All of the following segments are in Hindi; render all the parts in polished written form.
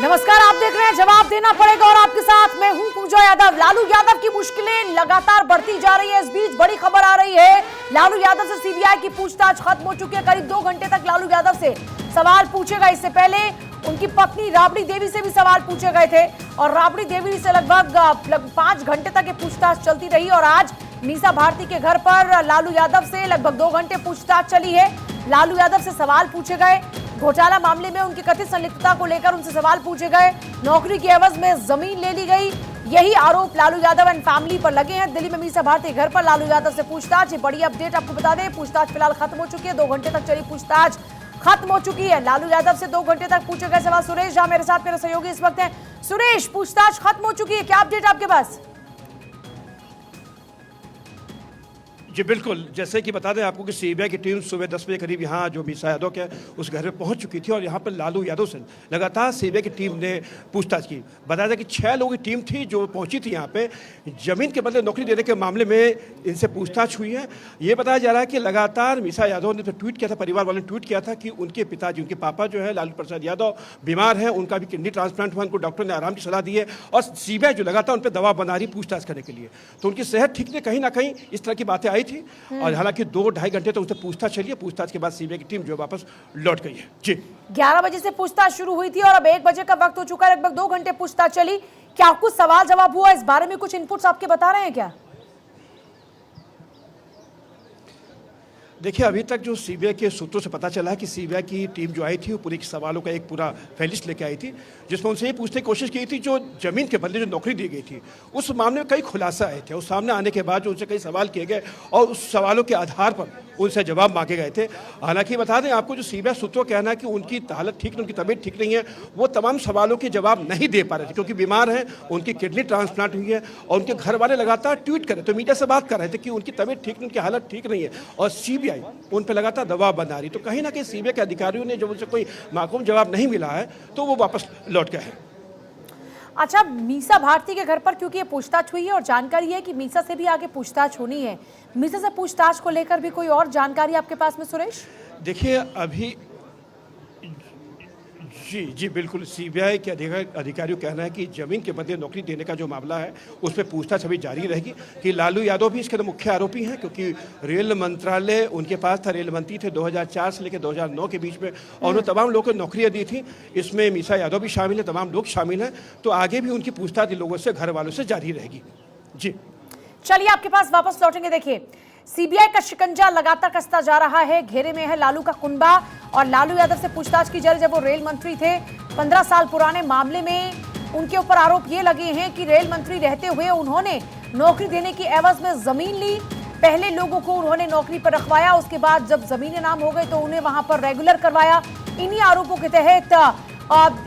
नमस्कार, आप देख रहे हैं जवाब देना पड़ेगा और आपके साथ मैं हूं पूजा यादव। लालू यादव की मुश्किलें लगातार बढ़ती जा रही है। इस बीच बड़ी खबर आ रही है, लालू यादव से सीबीआई की पूछताछ खत्म हो चुकी है। करीब 2 घंटे तक लालू यादव से सवाल पूछे गए। इससे पहले उनकी पत्नी राबड़ी देवी से भी सवाल पूछे गए थे और राबड़ी देवी से लगभग 5 घंटे तक ये पूछताछ चलती रही। और आज मीसा भारती के घर पर लालू यादव से लगभग 2 घंटे पूछताछ चली है। लालू यादव से सवाल पूछे गए, घोटाला मामले में उनकी कथित संलिप्तता को लेकर उनसे सवाल पूछे गए, नौकरी की एवज में जमीन ले ली गई, यही आरोप लालू यादव एंड फैमिली पर लगे हैं। दिल्ली में मीसा भारती घर पर लालू यादव से पूछताछ। बड़ी अपडेट आपको बता दें, पूछताछ फिलहाल खत्म हो चुकी है। 2 घंटे तक चली पूछताछ खत्म हो चुकी है। लालू यादव से 2 घंटे तक पूछे गए सवाल। सुरेश जहां मेरे साथ मेरे सहयोगी इस वक्त हैं। सुरेश, पूछताछ खत्म हो चुकी है, क्या अपडेट आपके पास? जी बिल्कुल, जैसे कि बता दें आपको कि सीबीआई की टीम सुबह 10 बजे करीब यहाँ जो मीसा यादव के उस घर में पहुँच चुकी थी और यहाँ पर लालू यादव से लगातार सीबीआई की टीम ने पूछताछ की। बताया था कि 6 लोगों की टीम थी जो पहुँची थी यहाँ पे जमीन के बदले नौकरी देने के मामले में इनसे पूछताछ हुई है। ये बताया जा रहा है कि लगातार मीसा यादव ने तो ट्वीट किया था, परिवार वालों ने ट्वीट किया था कि उनके पिताजी, उनके पापा जो है लालू प्रसाद यादव बीमार हैं, उनका भी किडनी ट्रांसप्लांट हुआ, उनको डॉक्टर ने आराम की सलाह दी है और सीबीआई जो लगातार उन पर दबाव बना रही पूछताछ करने के लिए। तो उनकी सेहत ठीक नहीं, कहीं ना कहीं इस तरह की बातें आई थी और हालांकि 2-2.5 घंटे तो उससे पूछताछ चली है। पूछताछ के बाद सीबीआई की टीम जो वापस लौट गई है। जी 11 बजे से पूछताछ शुरू हुई थी और अब 1 बजे का वक्त हो चुका है। लगभग 2 घंटे पूछताछ चली। क्या कुछ सवाल जवाब हुआ? इस बारे में कुछ इनपुट्स आपके बता रहे हैं क्या? देखिए, अभी तक जो सीबीआई के सूत्रों से पता चला है कि सीबीआई की टीम जो आई थी वो पूरे सवालों का एक पूरा फहरिस्त लेके आई थी, जिसमें उनसे ये पूछने की कोशिश की थी जो जमीन के बदले जो नौकरी दी गई थी उस मामले में कई खुलासा आए थे। उस सामने आने के बाद जो उनसे कई सवाल किए गए और उस सवालों के आधार पर उनसे जवाब मांगे गए थे। हालांकि बता दें आपको, जो सीबीआई सूत्रों का कहना है कि उनकी हालत ठीक नहीं, उनकी तबीयत ठीक नहीं है, वो तमाम सवालों के जवाब नहीं दे पा रहे थे क्योंकि बीमार हैं, उनकी किडनी ट्रांसप्लांट हुई है और उनके घर वाले लगातार ट्वीट कर रहे थे, मीडिया से बात कर रहे थे कि उनकी तबीयत ठीक नहीं, उनकी हालत ठीक नहीं है और सीबीआई उन पर लगातार दबाव बना रही। तो कहीं ना कहीं सीबीआई के अधिकारियों ने जब उनसे कोई माकूम जवाब नहीं मिला है तो वो वापस लौट गए हैं। अच्छा, मीसा भारती के घर पर क्योंकि ये पूछताछ हुई है और जानकारी है कि मीसा से भी आगे पूछताछ होनी है, मीसा से पूछताछ को लेकर भी कोई और जानकारी आपके पास में सुरेश? देखिए अभी जी बिल्कुल, सीबीआई के अधिकारियों का कहना है कि जमीन के बदले नौकरी देने का जो मामला है उस पर पूछताछ अभी जारी रहेगी कि लालू यादव भी इसके अंदर मुख्य आरोपी हैं क्योंकि रेल मंत्रालय उनके पास था, रेल मंत्री थे 2004 से लेकर 2009 के बीच में और उन्होंने तमाम लोगों को नौकरियां दी थी। इसमें मीसा यादव भी शामिल है, तमाम लोग शामिल हैं। तो आगे भी उनकी पूछताछ इन लोगों से, घर वालों से जारी रहेगी। जी चलिए आपके पास वापस लौटेंगे। देखिए, सीबीआई का शिकंजा लगातार कसता जा रहा है। घेरे में है लालू का कुनबा और लालू यादव से पूछताछ की जा रही। जब वो रेल मंत्री थे, 15 साल पुराने मामले में उनके ऊपर आरोप ये लगे हैं कि रेल मंत्री रहते हुए उन्होंने नौकरी देने की एवज में जमीन ली। पहले लोगों को उन्होंने नौकरी पर रखवाया, उसके बाद जब जमीनें नाम हो गई तो उन्हें वहां पर रेगुलर करवाया। इन्हीं आरोपों के तहत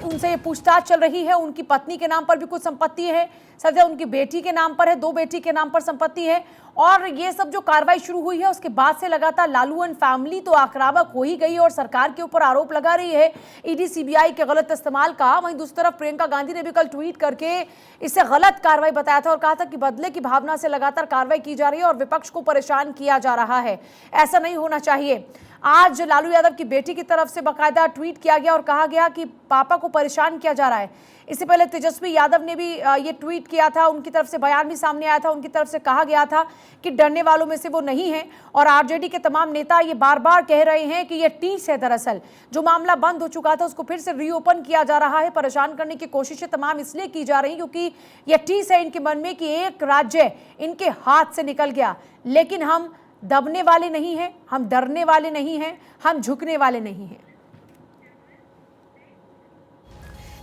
उनसे पूछताछ चल रही है। उनकी पत्नी के नाम पर भी कुछ संपत्ति है, सजा उनकी बेटी के नाम पर है, 2 बेटी के नाम पर संपत्ति है। और ये सब जो कार्रवाई शुरू हुई है उसके बाद से लगातार लालू एंड फैमिली तो आक्रामक हो ही गई और सरकार के ऊपर आरोप लगा रही है ईडी सीबीआई के गलत इस्तेमाल का। वहीं दूसरी तरफ प्रियंका गांधी ने भी कल ट्वीट करके इसे गलत कार्रवाई बताया था और कहा था कि बदले की भावना से लगातार कार्रवाई की जा रही है और विपक्ष को परेशान किया जा रहा है, ऐसा नहीं होना चाहिए। आज लालू यादव की बेटी की तरफ से बाकायदा ट्वीट किया गया और कहा गया कि पापा को परेशान किया जा रहा है। इससे पहले तेजस्वी यादव ने भी ये ट्वीट किया था, उनकी तरफ से बयान भी सामने आया था। उनकी तरफ से कहा गया था कि डरने वालों में से वो नहीं है और आरजेडी के तमाम नेता ये बार बार कह रहे हैं कि ये टीस है। दरअसल जो मामला बंद हो चुका था उसको फिर से रीओपन किया जा रहा है। परेशान करने की कोशिशें तमाम इसलिए की जा रही क्योंकि ये टीस है इनके मन में कि एक राज्य इनके हाथ से निकल गया। लेकिन हम दबने वाले नहीं हैं, हम डरने वाले नहीं हैं, हम झुकने वाले नहीं हैं।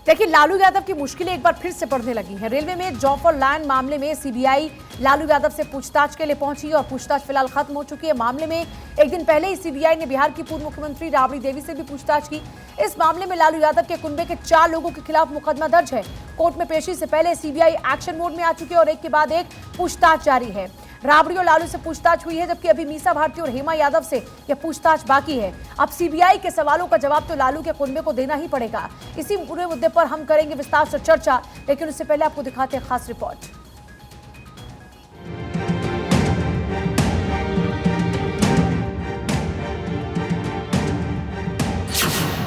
देखिए, लालू यादव की मुश्किलें एक बार फिर से बढ़ने लगी हैं। रेलवे में जॉब फॉर लैंड मामले में सीबीआई लालू यादव से पूछताछ के लिए पहुंची और पूछताछ फिलहाल खत्म हो चुकी है। मामले में एक दिन पहले ही सीबीआई ने बिहार की पूर्व मुख्यमंत्री राबड़ी देवी से भी पूछताछ की। इस मामले में लालू यादव के कुनबे के 4 लोगों के खिलाफ मुकदमा दर्ज है। कोर्ट में पेशी से पहले सीबीआई एक्शन मोड में आ चुकी है और एक के बाद एक पूछताछ जारी है। राबड़ी और लालू से पूछताछ हुई है, जबकि अभी मीसा भारती और हेमा यादव से यह पूछताछ बाकी है। अब सीबीआई के सवालों का जवाब तो लालू के कुनबे को देना ही पड़ेगा। इसी पूरे मुद्दे पर हम करेंगे विस्तार से चर्चा, लेकिन उससे पहले आपको दिखाते हैं खास रिपोर्ट।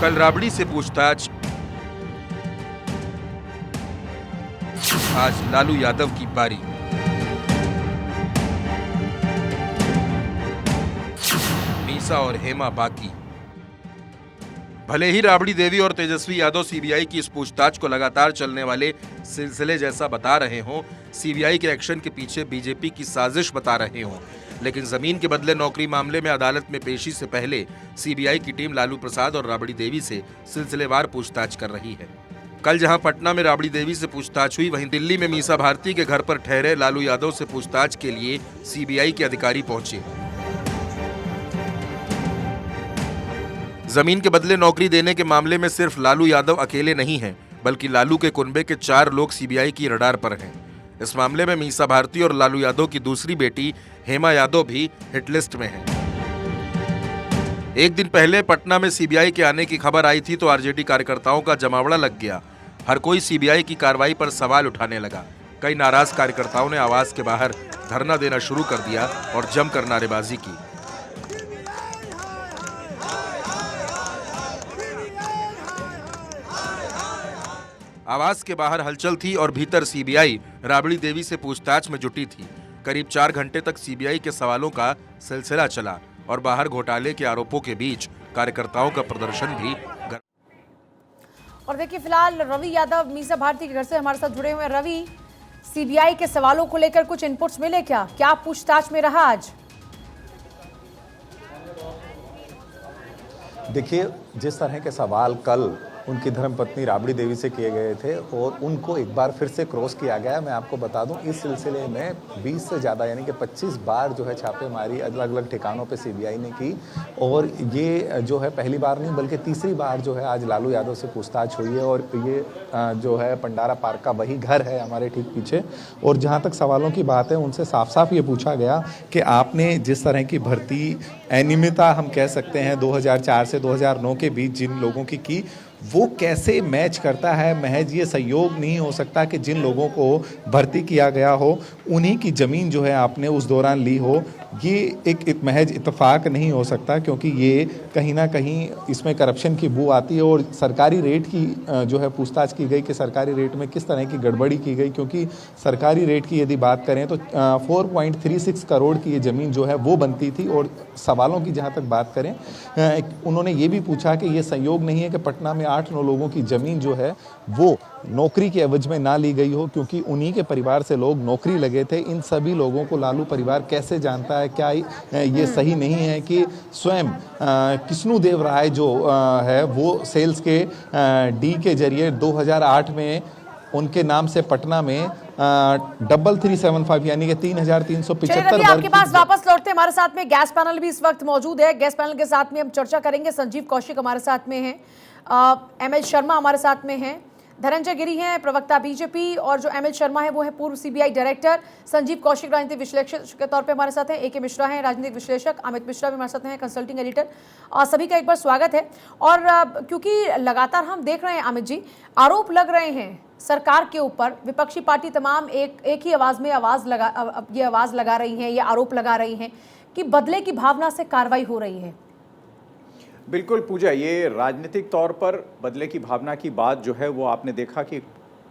कल राबड़ी से पूछताछ, आज लालू यादव की बारी। मीसा और हेमा बाकी। भले ही राबड़ी देवी और तेजस्वी यादव सीबीआई की इस पूछताछ को लगातार चलने वाले सिलसिले जैसा बता रहे हों, सीबीआई के एक्शन के पीछे बीजेपी की साजिश बता रहे हों, लेकिन जमीन के बदले नौकरी मामले में अदालत में पेशी से पहले सीबीआई की टीम लालू प्रसाद और राबड़ी देवी से सिलसिलेवार पूछताछ कर रही है। कल जहां पटना में राबड़ी देवी से पूछताछ हुई, वहीं दिल्ली में मीसा भारती के घर पर ठहरे लालू यादव से पूछताछ के लिए सीबीआई के अधिकारी पहुंचे। जमीन के बदले नौकरी देने के मामले में सिर्फ लालू यादव अकेले नहीं हैं, बल्कि लालू के कुनबे के 4 लोग सीबीआई की रडार पर हैं। इस मामले में मीसा भारती और लालू यादव की दूसरी बेटी हेमा यादव भी हिटलिस्ट में हैं। एक दिन पहले पटना में सीबीआई के आने की खबर आई थी तो आरजेडी कार्यकर्ताओं का जमावड़ा लग गया। हर कोई सीबीआई की कार्रवाई पर सवाल उठाने लगा। कई नाराज कार्यकर्ताओं ने आवास के बाहर धरना देना शुरू कर दिया और जमकर नारेबाजी की। आवास के बाहर हलचल थी और भीतर सीबीआई राबड़ी देवी से पूछताछ में जुटी थी। करीब 4 घंटे तक सीबीआई के सवालों का सिलसिला चला और बाहर घोटाले के आरोपों के बीच कार्यकर्ताओं का प्रदर्शन भी। और देखिए, फिलहाल रवि यादव मीसा भारती के घर से हमारे साथ जुड़े हुए हैं। रवि, सीबीआई के सवालों को लेकर कुछ इनपुट्स मिले क्या पूछताछ में रहा आज? देखिए, जिस तरह के सवाल कल उनकी धर्मपत्नी राबड़ी देवी से किए गए थे और उनको एक बार फिर से क्रॉस किया गया। मैं आपको बता दूं, इस सिलसिले में 20 से ज़्यादा यानी कि 25 बार जो है छापेमारी अलग अलग ठिकानों पे सीबीआई ने की और ये जो है पहली बार नहीं बल्कि तीसरी बार जो है आज लालू यादव से पूछताछ हुई है। और ये जो है पंडारा पार्क का वही घर है हमारे ठीक पीछे। और जहाँ तक सवालों की बात है, उनसे साफ साफ ये पूछा गया कि आपने जिस तरह की भर्ती अनियमितता हम कह सकते हैं 2004 से 2009 के बीच जिन लोगों की वो कैसे मैच करता है। महज ये संयोग नहीं हो सकता कि जिन लोगों को भर्ती किया गया हो उन्हीं की ज़मीन जो है आपने उस दौरान ली हो। ये एक महज इत्तेफाक नहीं हो सकता, क्योंकि ये कहीं ना कहीं इसमें करप्शन की बू आती है। और सरकारी रेट की जो है पूछताछ की गई कि सरकारी रेट में किस तरह की गड़बड़ी की गई, क्योंकि सरकारी रेट की यदि बात करें तो 4.36 करोड़ की ये ज़मीन जो है वो बनती थी। और सवालों की जहाँ तक बात करें, उन्होंने ये भी पूछा कि ये संयोग नहीं है कि पटना में 8-9 लोगों की ज़मीन जो है वो नौकरी के एवज में ना ली गई हो, क्योंकि उन्हीं के परिवार से लोग नौकरी लगे थे। इन सभी लोगों को लालू परिवार कैसे जानता है? क्या ये सही नहीं है कि स्वयं किस्नू देव राय जो है वो सेल्स के डी के जरिए 2008 में उनके नाम से पटना में 3375 यानी कि 3375 आपके पास वापस लौटते हैं। हमारे साथ में गैस पैनल भी इस वक्त मौजूद है। गैस पैनल के साथ में हम चर्चा करेंगे। संजीव कौशिक हमारे साथ में हैं, एमएल शर्मा हमारे साथ में हैं, धनंजय गिरी हैं प्रवक्ता बीजेपी, और जो एमएल शर्मा है वो है पूर्व सीबीआई डायरेक्टर। संजीव कौशिक राजनीतिक विश्लेषक के तौर पे हमारे साथ हैं। एके मिश्रा हैं राजनीतिक विश्लेषक, अमित मिश्रा भी हमारे साथ हैं कंसल्टिंग एडिटर। सभी का एक बार स्वागत है। और क्योंकि लगातार हम देख रहे हैं अमित जी, आरोप लग रहे हैं सरकार के ऊपर, विपक्षी पार्टी तमाम एक ही आवाज में आवाज लगा रही हैं, ये आरोप लगा रही हैं कि बदले की भावना से कार्रवाई हो रही है। बिल्कुल पूजा, ये राजनीतिक तौर पर बदले की भावना की बात जो है वो आपने देखा कि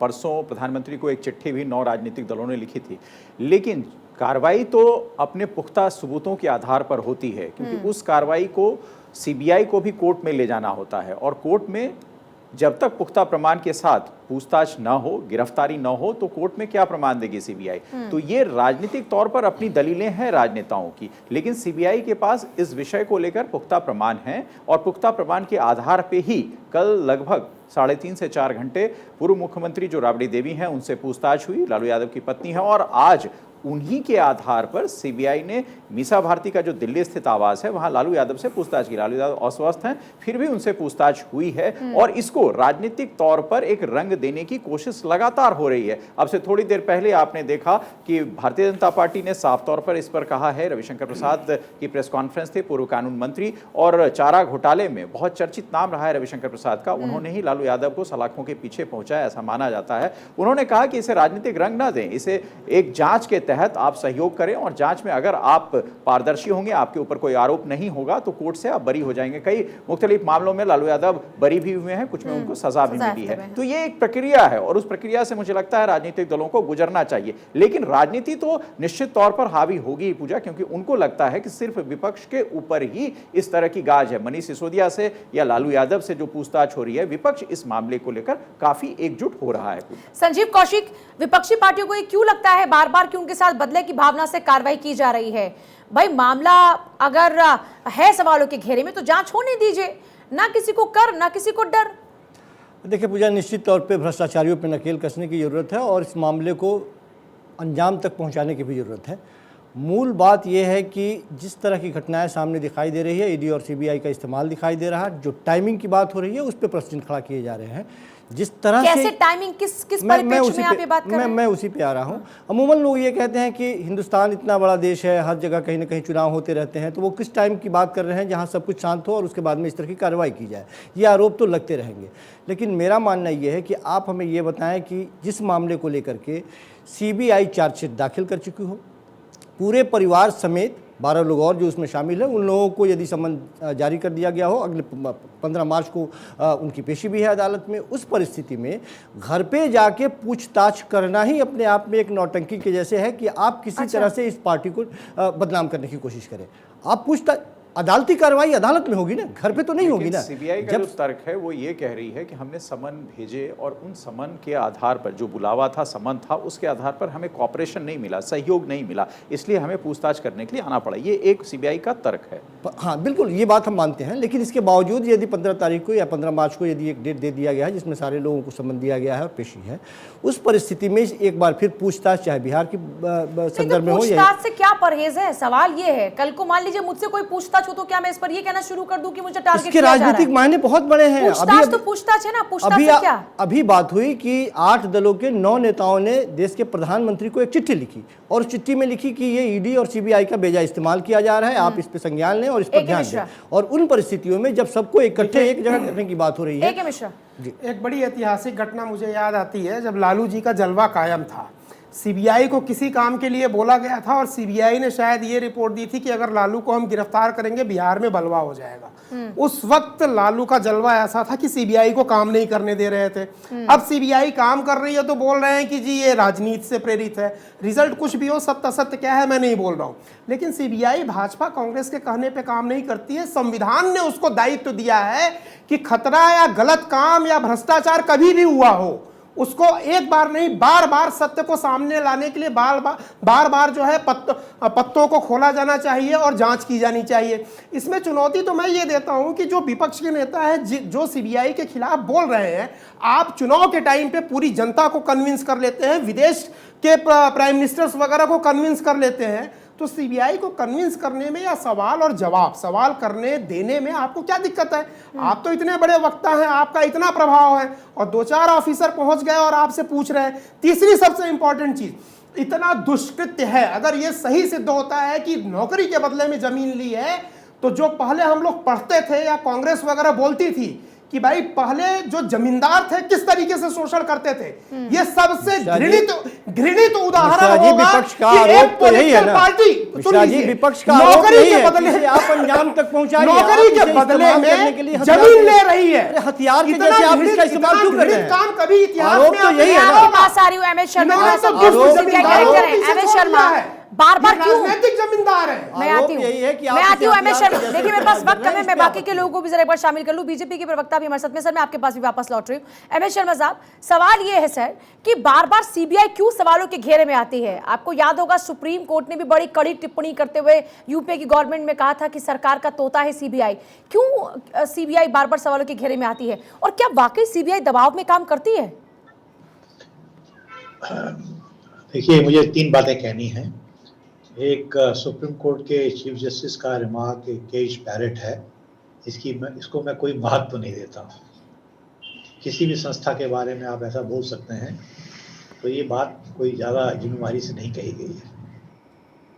परसों प्रधानमंत्री को एक चिट्ठी भी 9 राजनीतिक दलों ने लिखी थी, लेकिन कार्रवाई तो अपने पुख्ता सबूतों के आधार पर होती है, क्योंकि उस कार्रवाई को सीबीआई को भी कोर्ट में ले जाना होता है और कोर्ट में जब तक पुख्ता प्रमाण के साथ पूछताछ ना हो, गिरफ्तारी ना हो, तो कोर्ट में क्या प्रमाण देगी सीबीआई? तो ये राजनीतिक तौर पर अपनी दलीलें हैं राजनेताओं की, लेकिन सीबीआई के पास इस विषय को लेकर पुख्ता प्रमाण हैं और पुख्ता प्रमाण के आधार पे ही कल लगभग 3.5 से 4 घंटे पूर्व मुख्यमंत्री जो राबड़ी देवी हैं उनसे पूछताछ हुई, लालू यादव की पत्नी है, और आज उन्हीं के आधार पर सीबीआई ने मीसा भारती का जो दिल्ली स्थित आवास है वहां लालू यादव से पूछताछ की। लालू यादव अस्वस्थ हैं, फिर भी उनसे पूछताछ हुई है और इसको राजनीतिक तौर पर एक रंग देने की कोशिश लगातार हो रही है। अब से थोड़ी देर पहले आपने देखा कि भारतीय जनता पार्टी ने साफ तौर पर इस पर कहा है, रविशंकर प्रसाद की प्रेस कॉन्फ्रेंस थी, पूर्व कानून मंत्री और चारा घोटाले में बहुत चर्चित नाम रहा है रविशंकर प्रसाद का, उन्होंने ही लालू यादव को सलाखों के पीछे पहुंचाया ऐसा माना जाता है। उन्होंने कहा कि इसे राजनीतिक रंग ना दें, इसे एक जांच के तहत आप सहयोग करें और जांच में अगर आप पारदर्शी होंगे, आपके ऊपर कोई आरोप नहीं होगा तो कोर्ट से आप बरी हो जाएंगे। कई मुख्तलिफ मामलों में लालू यादव बरी भी हुए हैं, कुछ में उनको सजा भी मिली है। तो ये एक प्रक्रिया है और उस प्रक्रिया से मुझे लगता है राजनीतिक दलों को गुजरना चाहिए। लेकिन राजनीति तो निश्चित तौर पर हावी होगी पूजा, क्योंकि उनको लगता है कि सिर्फ विपक्ष के ऊपर ही इस तरह की गाज है। मनीष सिसोदिया से या लालू यादव से जो पूछताछ हो रही है, विपक्ष इस मामले को लेकर काफी एकजुट हो रहा है। संजीव कौशिक, विपक्षी पार्टियों को ये क्यों लगता है बार बार कि उनके साथ बदले की भावना से कार्रवाई की जा रही है? भाई मामला अगर है सवालों के घेरे में तो जांच होने दीजिए, ना किसी को कर ना किसी को डर। देखिए पूजा, निश्चित तौर पे भ्रष्टाचारियों पर नकेल कसने की ज़रूरत है और इस मामले को अंजाम तक पहुंचाने की भी ज़रूरत है। मूल बात यह है कि जिस तरह की घटनाएं सामने दिखाई दे रही है, ईडी और सीबीआई का इस्तेमाल दिखाई दे रहा है, जो टाइमिंग की बात हो रही है उस पर प्रश्न खड़ा किए जा रहे हैं। जिस तरह कैसे से टाइमिंग, किस परिप्रेक्ष्य में आप ये बात कर रहे हैं? मैं उसी पे आ रहा हूँ। अमूमन लोग ये कहते हैं कि हिंदुस्तान इतना बड़ा देश है, हर जगह कहीं ना कहीं चुनाव होते रहते हैं, तो वो किस टाइम की बात कर रहे हैं जहाँ सब कुछ शांत हो और उसके बाद में इस तरह की कार्रवाई की जाए। ये आरोप तो लगते रहेंगे, लेकिन मेरा मानना ये है कि आप हमें ये बताएं कि जिस मामले को लेकर के सीबीआई चार्जशीट दाखिल कर चुकी हो, पूरे परिवार समेत 12 लोग और जो उसमें शामिल हैं, उन लोगों को यदि समन जारी कर दिया गया हो, अगले 15 मार्च को उनकी पेशी भी है अदालत में, उस परिस्थिति में घर पे जाके पूछताछ करना ही अपने आप में एक नौटंकी के जैसे है कि आप किसी तरह से इस पार्टी को बदनाम करने की कोशिश करें। आप पूछताछ, अदालती कार्रवाई अदालत में होगी ना, घर पे तो नहीं होगी ना। सीबीआई का जो तर्क है वो ये कह रही है कि हमने समन भेजे और उन समन के आधार पर, जो बुलावा था, समन था, उसके आधार पर हमें कॉपरेशन नहीं मिला, सहयोग नहीं मिला, इसलिए हमें पूछताछ करने के लिए आना पड़ा। ये एक सीबीआई का तर्क है। हाँ बिल्कुल, ये बात हम मानते हैं, लेकिन इसके बावजूद यदि 15 तारीख को या 15 मार्च को यदि एक डेट दे दिया गया है जिसमें सारे लोगों को समन दिया गया है और पेशी है, उस परिस्थिति में एक बार फिर पूछताछ, चाहे बिहार की संदर्भ में हो, पूछताछ से क्या परहेज है? सवाल ये है, कल को मान लीजिए मुझसे कोई पूछताछ हो तो क्या मैं इस पर ये कहना शुरू कर दूं कि मुझे टारगेट किया जा रहा है? राजनीतिक मायने बहुत बड़े हैं। पूछताछ तो पूछताछ है ना, पूछताछ से क्या? अभी बात हुई कि 8 दलों के 9 नेताओं ने देश के प्रधानमंत्री को एक चिट्ठी लिखी और उस चिट्ठी में लिखी कि ये ईडी और सीबीआई का बेजा इस्तेमाल किया जा रहा है, आप इस पे संज्ञान लें और इस पर ध्यान दें। और उन परिस्थितियों में जब सबको इकट्ठे एक जगह करने की बात हो रही है, एक बड़ी ऐतिहासिक घटना मुझे याद आती है जब लालू जी का जलवा कायम था। सीबीआई को किसी काम के लिए बोला गया था और सीबीआई ने शायद ये रिपोर्ट दी थी कि अगर लालू को हम गिरफ्तार करेंगे बिहार में बलवा हो जाएगा। उस वक्त लालू का जलवा ऐसा था कि सीबीआई को काम नहीं करने दे रहे थे। अब सीबीआई काम कर रही है तो बोल रहे हैं कि जी ये राजनीति से प्रेरित है। रिजल्ट कुछ भी हो, सत्य असत्य क्या है मैं नहीं बोल रहा हूँ, लेकिन सीबीआई भाजपा कांग्रेस के कहने पे काम नहीं करती है। संविधान ने उसको दायित्व दिया है कि खतरा या गलत काम या भ्रष्टाचार कभी भी हुआ हो, उसको एक बार नहीं बार बार सत्य को सामने लाने के लिए बार बार जो है पत्तों को खोला जाना चाहिए और जांच की जानी चाहिए। इसमें चुनौती तो मैं ये देता हूं कि जो विपक्ष के नेता है जो सीबीआई के खिलाफ बोल रहे हैं, आप चुनाव के टाइम पे पूरी जनता को कन्विंस कर लेते हैं, विदेश के प्राइम मिनिस्टर्स वगैरह को कन्विंस कर लेते हैं, तो सीबीआई को कन्विंस करने में या सवाल और जवाब, सवाल करने देने में आपको क्या दिक्कत है? आप तो इतने बड़े वक्ता हैं, आपका इतना प्रभाव है और 2-4 ऑफिसर पहुंच गए और आपसे पूछ रहे हैं। तीसरी सबसे इंपॉर्टेंट चीज, इतना दुष्कृत्य है, अगर ये सही सिद्ध होता है कि नौकरी के बदले में जमीन ली है, तो जो पहले हम लोग पढ़ते थे या कांग्रेस वगैरह बोलती थी कि भाई पहले जो जमींदार थे किस तरीके से शोषण करते थे, ये सबसे घृणित उदाहरण होगा विपक्ष का आरोप तो यही है ना, पार्टी विपक्ष का नौकरी के बदले आप अंजाम तक पहुंचाइए, नौकरी के बदले में जमीन ले रही है, हथियार के जैसे आप इसका इस्तेमाल क्यों कर रहे हैं? काम कभी इतिहास आरोप तो यही है ना। पास आ रही हूं एमएस शर्मा, बार बार क्यों राजनीतिक जमींदार है? मैं आती हूँ एमएस शर्मा। देखिए मेरे पास वक्त कम है, मैं बाकी के लोगों को भी जरा एक बार शामिल कर लूं। बीजेपी के प्रवक्ता भी हमारे साथ में, सर मैं आपके पास भी वापस लौट रही हूँ। एमएस शर्मा साहब, सवाल ये है सर कि बार बार सीबीआई क्यों सवालों के घेरे में आती है? आपको याद होगा सुप्रीम कोर्ट ने भी बड़ी कड़ी टिप्पणी करते हुए यूपीए की गवर्नमेंट में कहा था कि सरकार का तोता है सीबीआई। क्यों सीबीआई बार बार सवालों के घेरे में आती है और क्या वाकई सीबीआई दबाव में काम करती है? देखिए, मुझे 3 बातें कहनी हैं। एक, सुप्रीम कोर्ट के चीफ जस्टिस का रिमार्क केज पैरेट है, इसको मैं कोई महत्व नहीं देता। किसी भी संस्था के बारे में आप ऐसा बोल सकते हैं, तो ये बात कोई ज़्यादा जिम्मेवारी से नहीं कही गई है।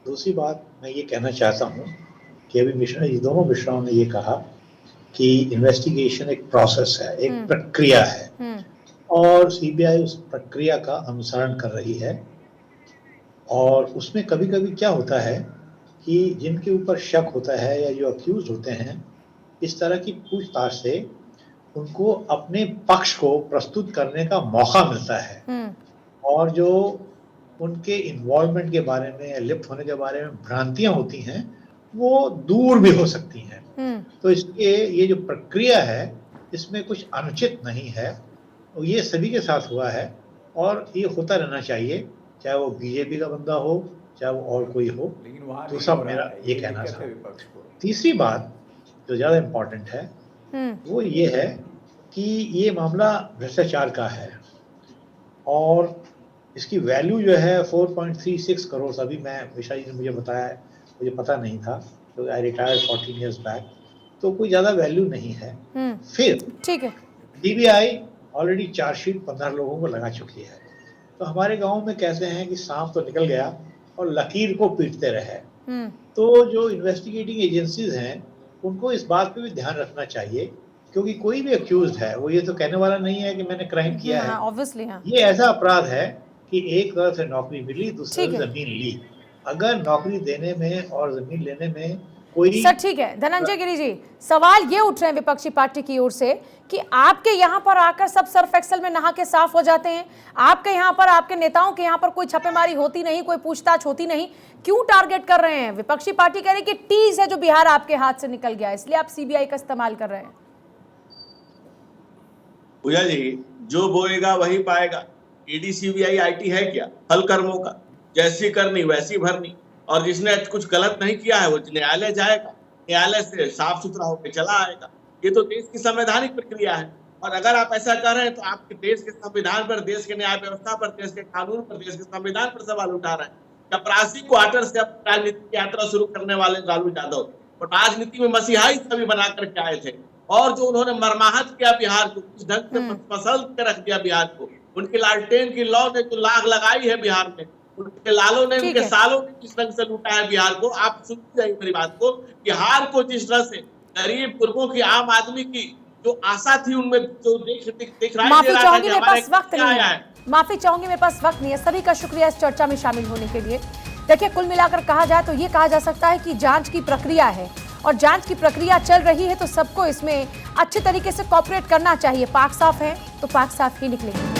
दूसरी बात मैं ये कहना चाहता हूँ कि अभी दोनों मिश्राओं ने ये कहा कि इन्वेस्टिगेशन एक प्रोसेस है, एक प्रक्रिया है और सीबीआई उस प्रक्रिया का अनुसरण कर रही है। और उसमें कभी कभी क्या होता है कि जिनके ऊपर शक होता है या जो अक्यूज होते हैं, इस तरह की पूछताछ से उनको अपने पक्ष को प्रस्तुत करने का मौका मिलता है और जो उनके इन्वॉल्वमेंट के बारे में या लिप्त होने के बारे में भ्रांतियां होती हैं वो दूर भी हो सकती हैं। तो इसलिए ये जो प्रक्रिया है इसमें कुछ अनुचित नहीं है, और ये सभी के साथ हुआ है और ये होता रहना चाहिए, चाहे वो बीजेपी का बंदा हो चाहे वो और कोई हो। लेकिन वहाँ तो सब मेरा ये कहना था। तीसरी बात जो ज़्यादा इम्पोर्टेंट है वो ये है कि ये मामला भ्रष्टाचार का है और इसकी वैल्यू जो है 4.36 करोड़, अभी मैं मिश्रा जी ने मुझे बताया है, मुझे पता नहीं था, तो आई रिटायर्ड 14 ईयर्स बैक, तो कोई ज़्यादा वैल्यू नहीं है। फिर ठीक है, सीबीआई ऑलरेडी चार्जशीट 15 लोगों को लगा चुकी है। तो हमारे गांव में कहते हैं कि सांप तो निकल गया और लकीर को पीटते रहे। तो जो इन्वेस्टिगेटिंग एजेंसीज हैं उनको इस बात पे भी ध्यान रखना चाहिए, क्योंकि कोई भी अक्यूज्ड है वो ये तो कहने वाला नहीं है कि मैंने क्राइम किया है। ऑब्वियसली ये ऐसा अपराध है कि एक तरफ से नौकरी मिली, दूसरी तरफ जमीन ली। अगर नौकरी देने में और जमीन लेने में कोई सर ठीक है, धनंजय गिरी जी, सवाल ये उठ रहे हैं विपक्षी पार्टी की ओर से कि आपके यहाँ पर आकर सब सर्फ एक्सेल में नहा के साफ हो जाते हैं, आपके यहाँ पर, आपके नेताओं के यहाँ पर कोई छापेमारी होती नहीं, कोई पूछताछ होती नहीं, क्यों टारगेट कर रहे हैं? विपक्षी पार्टी कह रही है कि टीज है जो बिहार आपके हाथ से निकल गया, इसलिए आप सीबीआई का इस्तेमाल कर रहे हैं। पूजा जी, जो बोएगा वही पाएगा। ईडी सीबीआई आईटी है क्या? फल कर्मों का, जैसी करनी वैसी भरनी, और जिसने कुछ गलत नहीं किया है वो न्यायालय जाएगा, न्यायालय से साफ सुथरा होकर चला आएगा। ये तो देश की संवैधानिक प्रक्रिया है। और अगर आप ऐसा कर रहे हैं तो आपके देश के संविधान पर, देश के न्याय व्यवस्था पर, देश के कानून पर, देश के संविधान पर सवाल उठा रहे हैं। चपरासी क्वार्टर से अब राजनीति की यात्रा शुरू करने वाले लालू यादव और राजनीति में मसीहाई छवि बना करके आए थे, और जो उन्होंने मरमाहत किया बिहार को, किस ढंग से मसल के रख दिया बिहार को, उनकी लालटेन की लौ ने जो लाग लगाई है बिहार में, उनके लालों ने, उनके सालों ने जिस ढंग से लूटा है बिहार को। आप सुनते जाइए मेरी बात को, बिहार को जिस तरह से गरीब गुरबों की, आम आदमी की जो आशा थी उनमें जो दिख रहा है। माफी चाहूंगी, मेरे पास वक्त नहीं है, माफी चाहूंगी, मेरे पास वक्त नहीं है। सभी का शुक्रिया इस चर्चा में शामिल होने के लिए। देखिए, कुल मिलाकर कहा जाए तो ये कहा जा सकता है कि जांच की प्रक्रिया है और जांच की प्रक्रिया चल रही है, तो सबको इसमें अच्छे तरीके से कोऑपरेट करना चाहिए। पाक साफ है तो पाक साफ ही निकलेंगे।